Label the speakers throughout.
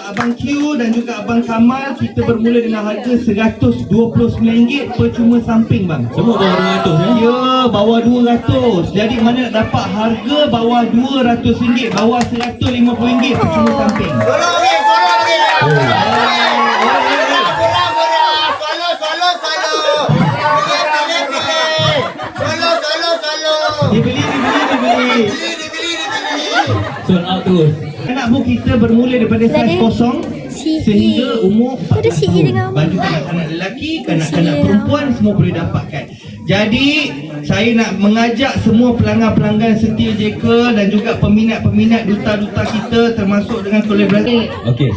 Speaker 1: Abang Q dan juga Abang Kamal, kita bermula dengan harga RM129 percuma samping bang.
Speaker 2: Semua bawah 200 ya?
Speaker 1: Ya, bawah 200. Jadi mana nak dapat harga bawah RM200, bawah RM150 percuma samping. Dibeli.
Speaker 2: Sold out terus.
Speaker 1: Anak bu kita bermula daripada saiz kosong sehingga umur 4 tahun. Baju kanak-kanak lelaki, kanak-kanak perempuan semua boleh dapatkan. Jadi saya nak mengajak semua pelanggan-pelanggan setia Jekyll dan juga peminat-peminat duta-duta kita termasuk dengan kolaborasi.
Speaker 2: Okey.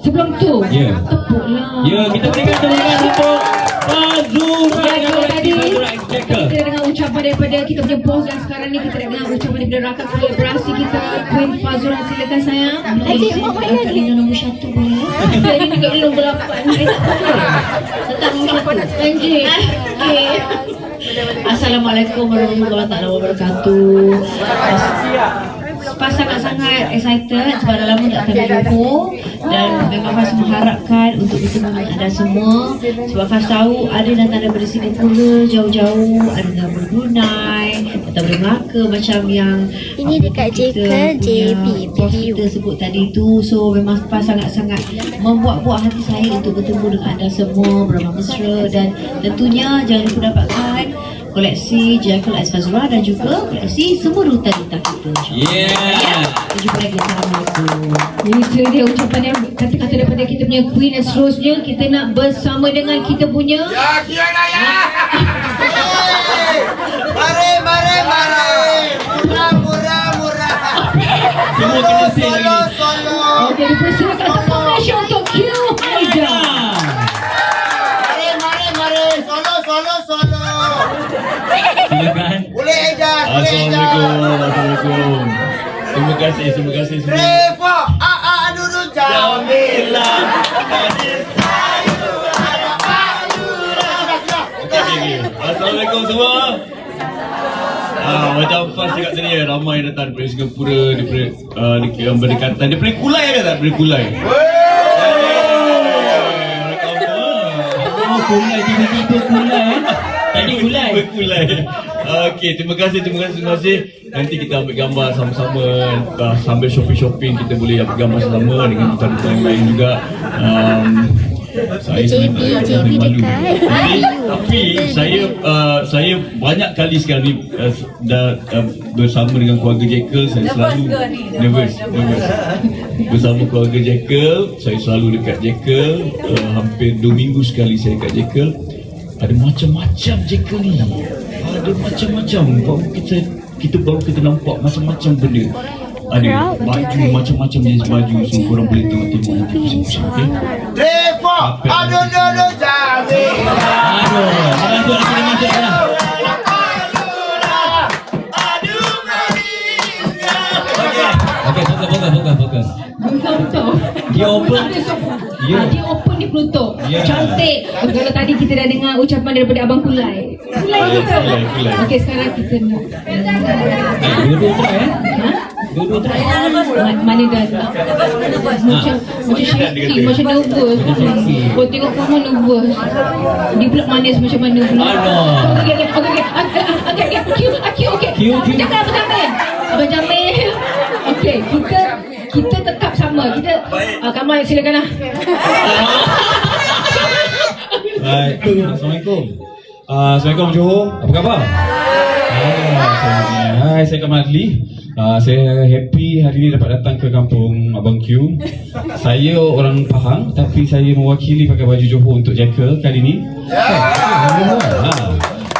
Speaker 3: Sebelum tu,
Speaker 2: Ya.
Speaker 3: tepuklah.
Speaker 2: Ya, kita berikan tepukan untuk Fazura dengan koleksi Fazura X Jekyll.
Speaker 3: Kita dengan ucapan daripada kita punya bos dan sekarang ni kita dengan ucapan daripada rakan kolaborasi kita Queen Fazura, silakan sayang. Adik mak mana ni? Lina nombor 1 boleh. Jadi ni kat nombor 8 ni. Tetap nombor 1. Anjir. Okey. Assalamualaikum warahmatullahi wabarakatuh. Pas sangat-sangat excited sebab dah lama tak tahu Johor dan memang Faz mengharapkan untuk bertemu dengan anda semua sebab Faz tahu ada dan tak ada dari Singapura jauh-jauh, ada yang dari Brunei atau dari Melaka macam yang
Speaker 4: ini dekat Jekyll JB
Speaker 3: bos kita sebut tadi tu. So memang Faz sangat-sangat membuat-buat hati saya untuk bertemu dengan anda semua beramah mesra dan tentunya jangan lupa dapatkan koleksi Jekyll X Fazura dan juga koleksi semua duta-duta kita.
Speaker 2: Yeah.
Speaker 3: Kita jumpa lagi. Assalamualaikum. Itu dia ucapan yang kata-kata daripada kita punya Queen and seterusnya kita nak bersama dengan kita punya
Speaker 5: Ya, Kiana ya. Mari. Murah.
Speaker 2: Semua kena sale lagi.
Speaker 5: Solo.
Speaker 3: okey, dipersilakan tepuk Malaysia untuk Q Haida.
Speaker 5: Mari. Solo.
Speaker 2: Silakan.
Speaker 5: Boleh Eja.
Speaker 2: Assalamualaikum. Terima kasih semua.
Speaker 5: Revo. Dulu Jamila.
Speaker 2: Okay. Assalamualaikum semua. Macam Faz cakap tadi ya, ramai datang daripada Singapura, daripada berdekatan, daripada Kulai ke tak? Daripada Kulai. Kulai tiba-tiba Kulai. Tadi Kulai. Okey, terima kasih. Nanti kita ambil gambar sama-sama, sambil shopping kita boleh ambil gambar sama dengan duta-duta yang lain juga. Saya
Speaker 4: JB dekat
Speaker 2: tapi saya banyak kali sekarang ni dah bersama dengan keluarga Jekyll. Saya selalu nervous. Bersama keluarga Jekyll, saya selalu dekat Jekyll. Hampir 2 minggu sekali saya dekat Jekyll. Ada macam-macam Jekyll ni. Ada macam-macam. Kita baru nampak macam-macam benda. Ada baju macam-macam jenis baju. So korang boleh tengok nanti pusing-pusing. Okay?
Speaker 5: Revo. Dulu Jamila.
Speaker 2: Masuk dah. Okey, fokus. Dia open.
Speaker 3: Dia open di Pluto.
Speaker 2: Ya.
Speaker 3: Cantik. Kalau tadi kita dah dengar ucapan daripada Abang Kulai. Kulai. Okey, sekarang kita nak
Speaker 2: Dua-dua try Dua-dua try.
Speaker 3: mana dah macam shaking, macam nervous. Kau tengok kamu nervous. Dia pula manis macam mana pula. Okey. Jangan Abang Jamil. Okey, kita tetap sama. Kamal silakanlah.
Speaker 2: Baik. Assalamualaikum Johor. Apa khabar? Hai, saya Kamal Adli. Saya happy hari ini dapat datang ke kampung Abang Q. Saya orang Pahang tapi saya mewakili pakai baju Johor untuk Jekyll kali ini.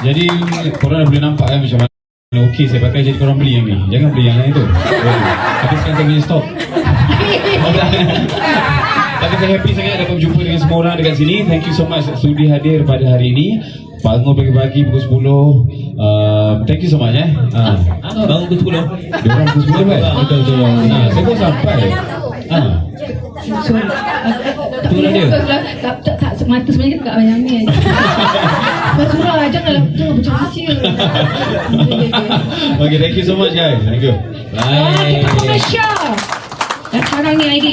Speaker 2: Jadi korang dah boleh nampak kan macam mana okey saya pakai, jadi korang beli yang ni. Jangan beli yang lain tu. Tapi sekarang saya punya stok. Tapi saya happy sangat dapat berjumpa dengan semua orang dekat sini. Thank you so much sudi hadir pada hari ini. Bangun pagi-pagi pukul 10. Thank you so much bangun pukul 10. Dia orang pukul 10 kan? Betul. Saya pun sampai. Turun dia.
Speaker 3: Tak semata sebenarnya kita tak banyak ni. Surah janganlah tu macam kecil.
Speaker 2: Okay, thank you so much guys. Thank you. Bye.
Speaker 3: Kita Malaysia. Dan sekarang ni ID.